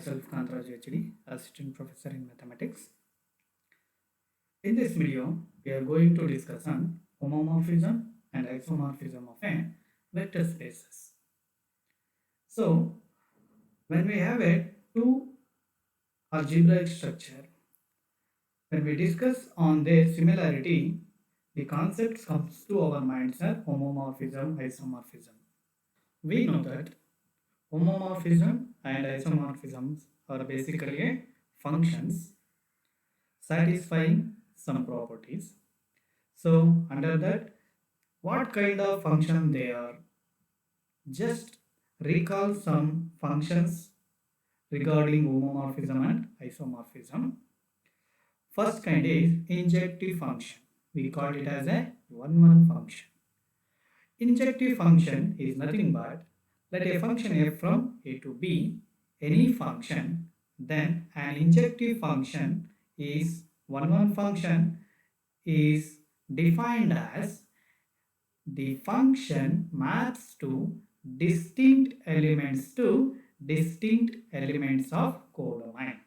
myself Kantraj HD, Assistant Professor in Mathematics. In this video, we are going to discuss on homomorphism and isomorphism of a vector spaces. So, when we have a two algebraic structure, when we discuss on their similarity, the concept comes to our minds are homomorphism, isomorphism. We know that homomorphism and isomorphisms are basically functions satisfying some properties. So under that, what kind of function they are? Just recall some functions regarding homomorphism and isomorphism. First kind is injective function. We call it as a one-one function. Injective function is nothing but let a function f from a to b, any function, then an injective function is one-one function is defined as the function maps to distinct elements of codomain.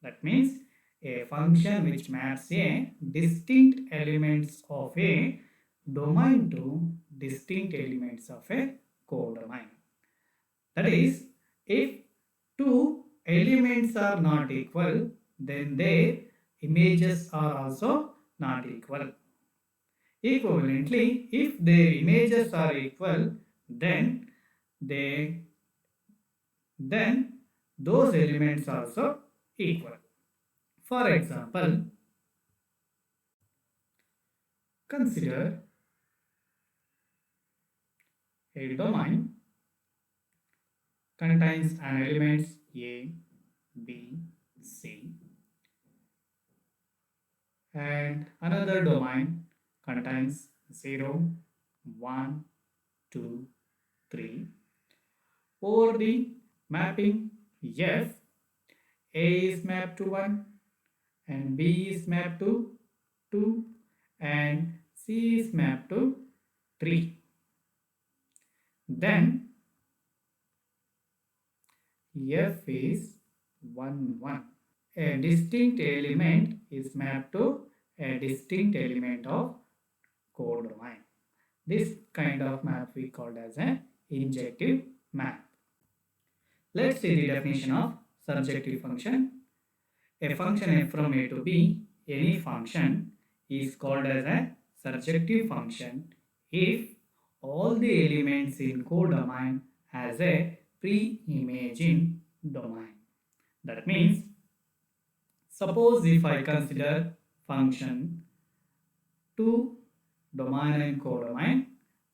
That means a function which maps a distinct elements of a domain to distinct elements of a codomain. That is, if two elements are not equal, then their images are also not equal. Equivalently, if their images are equal, then those elements are also equal. For example, consider a domain contains an elements A, B, C, and another domain contains 0, 1, 2, 3. Over the mapping F, A is mapped to 1 and B is mapped to 2 and C is mapped to 3. Then F is 1, 1. A distinct element is mapped to a distinct element of codomain. This kind of map we called as an injective map. Let's see the definition of surjective function. A function f from a to b, any function, is called as a surjective function if all the elements in codomain has a pre-image in domain. That means, suppose if I consider function 2 domain and codomain,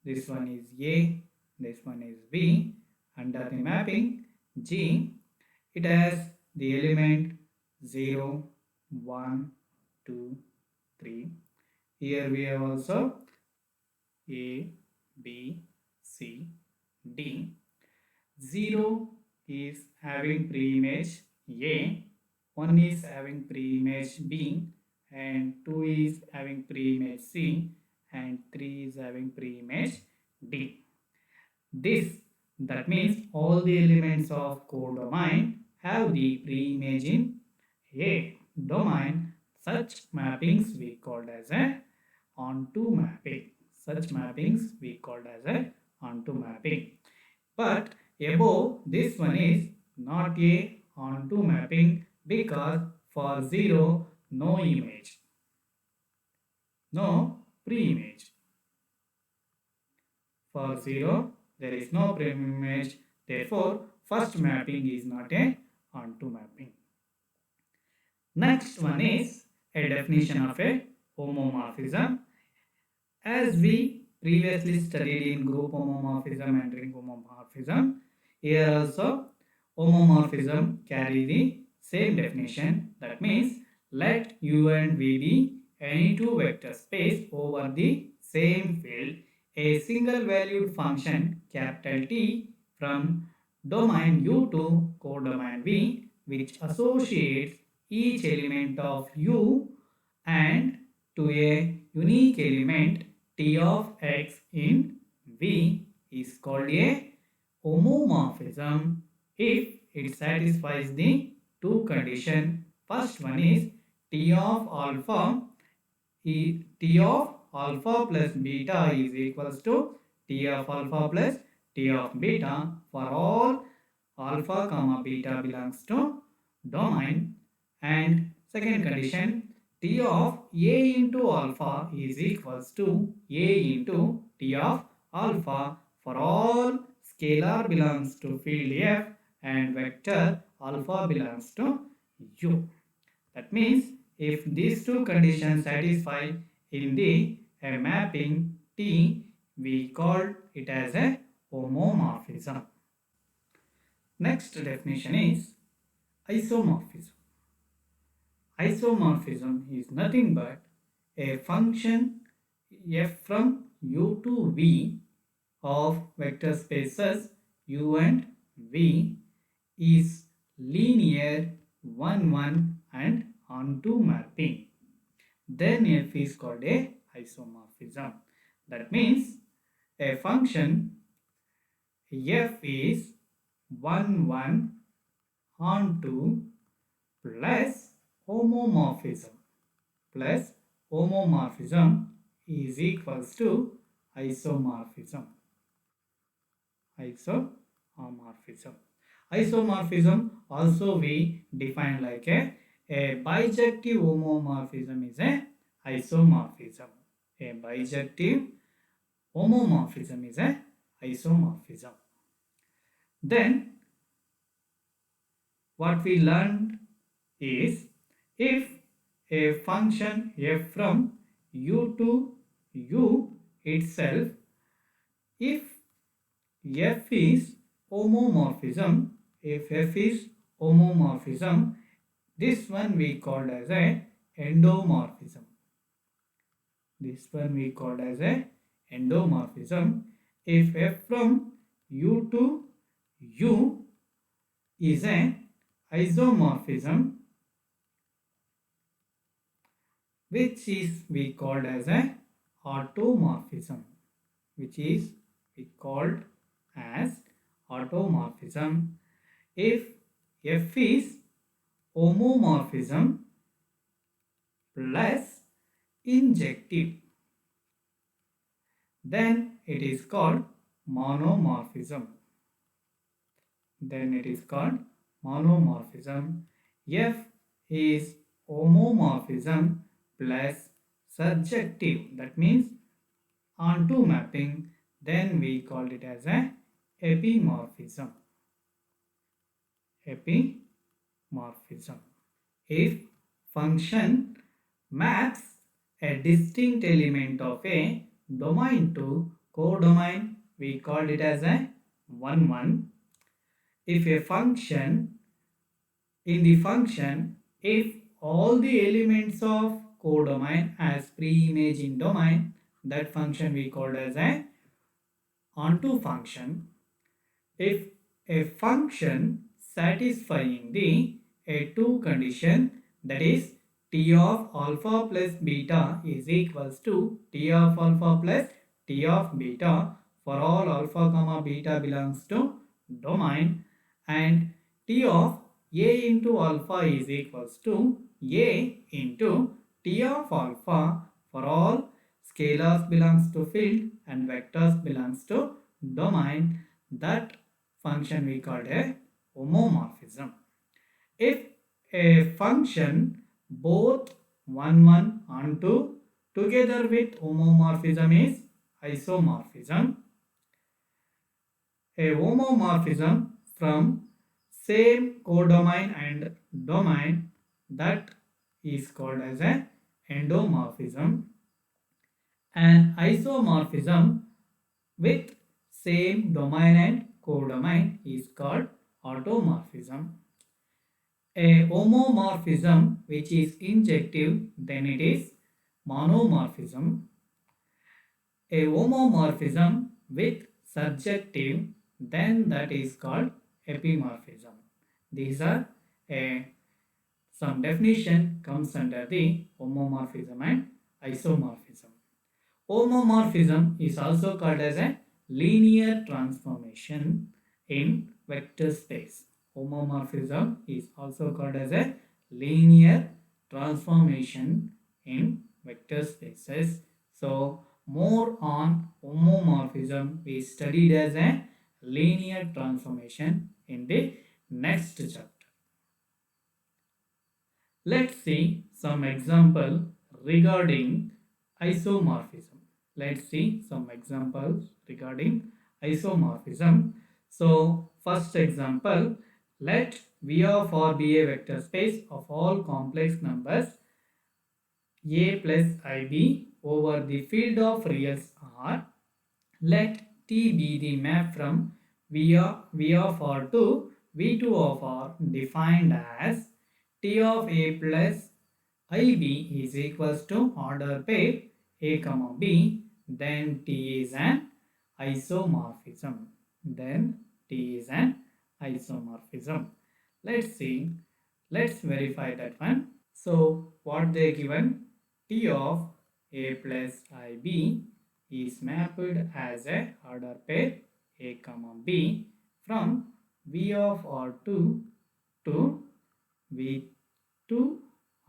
this one is A, this one is B, under the mapping G, it has the element 0, 1, 2, 3. Here we have also A, B, C, D. 0 is having pre-image A, 1 is having pre-image B, and 2 is having pre-image C, and 3 is having pre-image D. That means all the elements of codomain have the pre-image in A domain. Such mappings we called as a onto mapping. Such mappings we called as a onto mapping. But above this one is not a onto mapping because for 0 no image, no pre-image. For 0 there is no pre-image, therefore first mapping is not a onto mapping. Next one is a definition of a homomorphism. As we previously studied in group homomorphism and ring homomorphism, here also homomorphism carry the same definition. That means let U and V be any two vector space over the same field, a single valued function capital T from domain U to codomain V, which associates each element of U and to a unique element T of X in V is called a homomorphism if it satisfies the two condition. First one is T of alpha T of alpha plus beta is equals to T of alpha plus T of beta for all alpha comma beta belongs to domain. And second condition, T of A into alpha is equals to A into T of alpha for all scalar belongs to field F and vector alpha belongs to U. That means if these two conditions satisfy in the a mapping T, we call it as a homomorphism. Next definition is isomorphism. Isomorphism is nothing but a function f from u to v of vector spaces u and v is linear 1 1 and onto mapping. Then f is called a isomorphism. That means a function f is 1 1 onto plus homomorphism is equals to isomorphism. Isomorphism also we define like a bijective homomorphism is a isomorphism. A bijective homomorphism is a isomorphism. Then what we learned is if a function f from u to u itself, if f is homomorphism, this one we called as a endomorphism. If f from u to u is a isomorphism, which is we called as a automorphism. If f is homomorphism plus injective, then it is called monomorphism. F is homomorphism plus surjective, that means onto mapping, then we call it as a epimorphism. If function maps a distinct element of a domain to codomain, we call it as a 1 1. If a function, if all the elements of codomain as pre-image in domain, that function we called as a onto function. If a function satisfying the A2 condition, that is T of alpha plus beta is equals to T of alpha plus T of beta for all alpha comma beta belongs to domain, and T of A into alpha is equals to A into T of alpha for all scalars belongs to field and vectors belongs to domain, that function we called a homomorphism. If a function both 1 1 onto together with homomorphism is isomorphism. A homomorphism from same codomain and domain, that is called as a endomorphism. An isomorphism with same domain and codomain is called automorphism. A homomorphism which is injective, then it is monomorphism. A homomorphism with surjective, then that is called epimorphism. These are some definition comes under the homomorphism and isomorphism. Homomorphism is also called as a linear transformation in vector space. homomorphism is also called as a linear transformation in vector spaces. So more on homomorphism is studied as a linear transformation in the next chapter. Let's see some example regarding isomorphism. Let's see some examples regarding isomorphism. So first example, let V of R be a vector space of all complex numbers A plus IB over the field of reals R. Let T be the map from V of R to V2 of R defined as T of A plus IB is equals to order pair A comma B, then T is an isomorphism. Then T is an isomorphism. Let's see. Let's verify that one. So what they given? T of A plus IB is mapped as a order pair A comma B from V of R2 to V2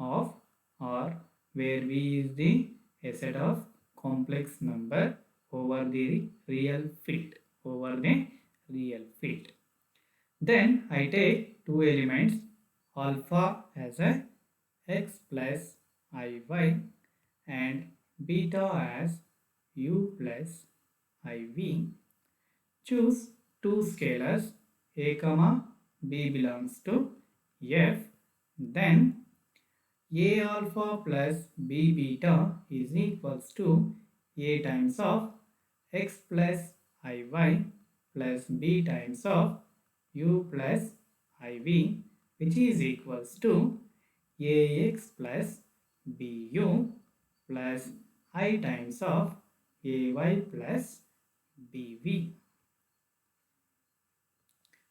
of R, where V is the a set of complex number over the real field. Then I take two elements alpha as a x plus iy and beta as u plus iv. Choose two scalars a comma b belongs to f. Then a alpha plus b beta is equals to a times of x plus iy plus b times of u plus iv, which is equals to ax plus bu plus I times of ay plus bv.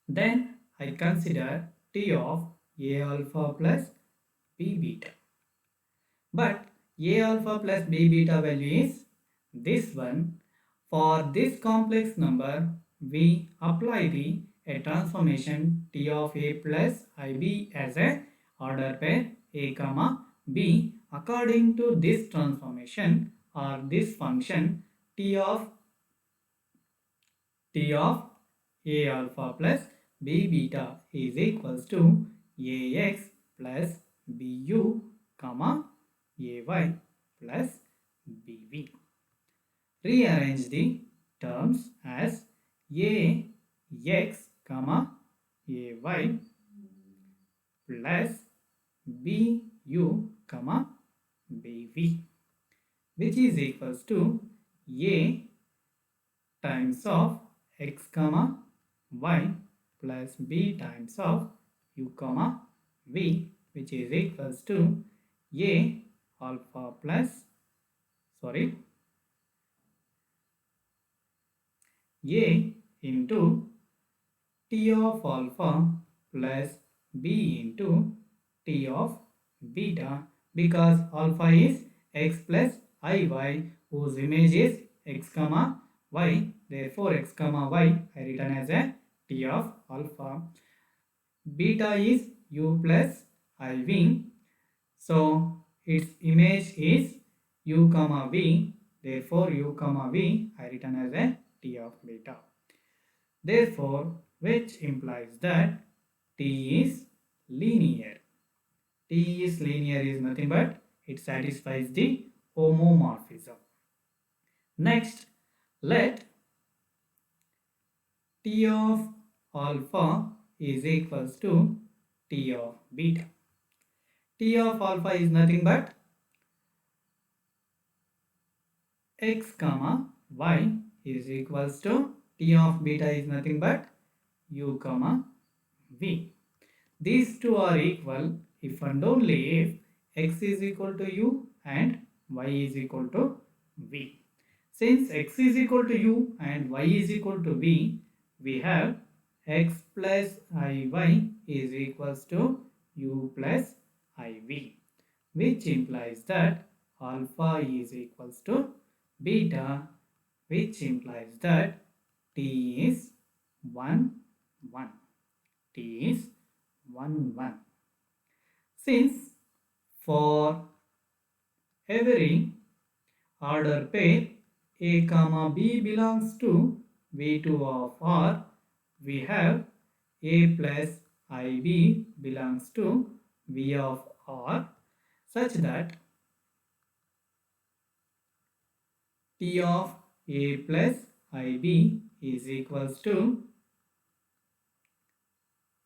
Then I consider T of A alpha plus B beta. But A alpha plus B beta value is this one. For this complex number, we apply the a transformation T of A plus IB as a order pair A comma B. According to this transformation or this function, T of A alpha plus B beta is equals to AX plus BU comma AY plus BV. Rearrange the terms as AX comma AY plus BU comma BV, which is equals to A times of x comma y plus b times of u comma v, which is equals to a alpha plus a into t of alpha plus b into t of beta, because alpha is x plus iy whose image is x comma y. Therefore x comma y I written as a t of alpha. Beta is u plus iv. So its image is u comma v. Therefore u comma v I written as a t of beta. Therefore, which implies that t is linear. T is linear is nothing but it satisfies the homomorphism. Next, let T of alpha is equals to T of beta. T of alpha is nothing but x comma y is equals to T of beta is nothing but u comma v. These two are equal if and only if x is equal to u and y is equal to v. Since x is equal to u and y is equal to v, we have x plus iy is equals to u plus iv, which implies that alpha is equals to beta, which implies that t is 1, 1. T is 1, 1. Since for every order pair A comma B belongs to V2 of R, we have A plus IB belongs to V of R such that T of A plus IB is equals to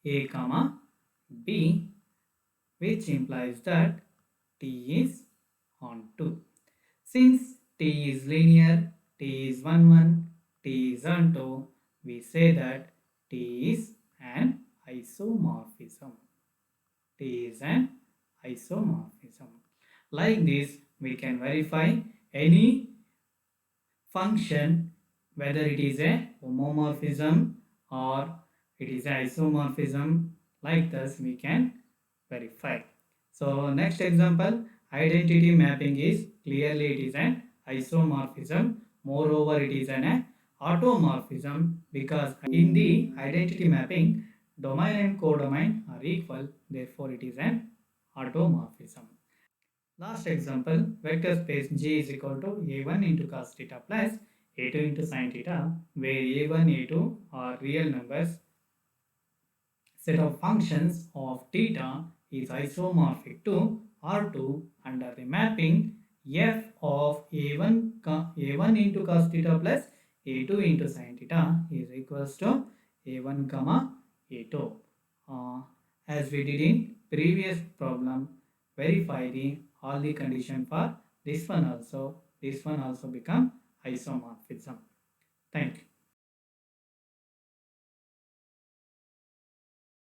A comma B, which implies that T is on 2. Since T is linear, T is 1 1, T is on 2, we say that T is an isomorphism. T is an isomorphism. Like this, we can verify any function whether it is a homomorphism or it is an isomorphism. Like this, we can verify. So next example, identity mapping is clearly it is an isomorphism. Moreover, it is an automorphism because in the identity mapping, domain and codomain are equal. Therefore, it is an automorphism. Last example, vector space G is equal to A1 into cos theta plus A2 into sin theta, where A1, A2 are real numbers. Set of functions of theta is isomorphic to R2 under the mapping f of A1 into cos theta plus A2 into sin theta is equals to A1 comma A2. As we did in previous problem, verify all the condition for this one also become isomorphism. Thank you.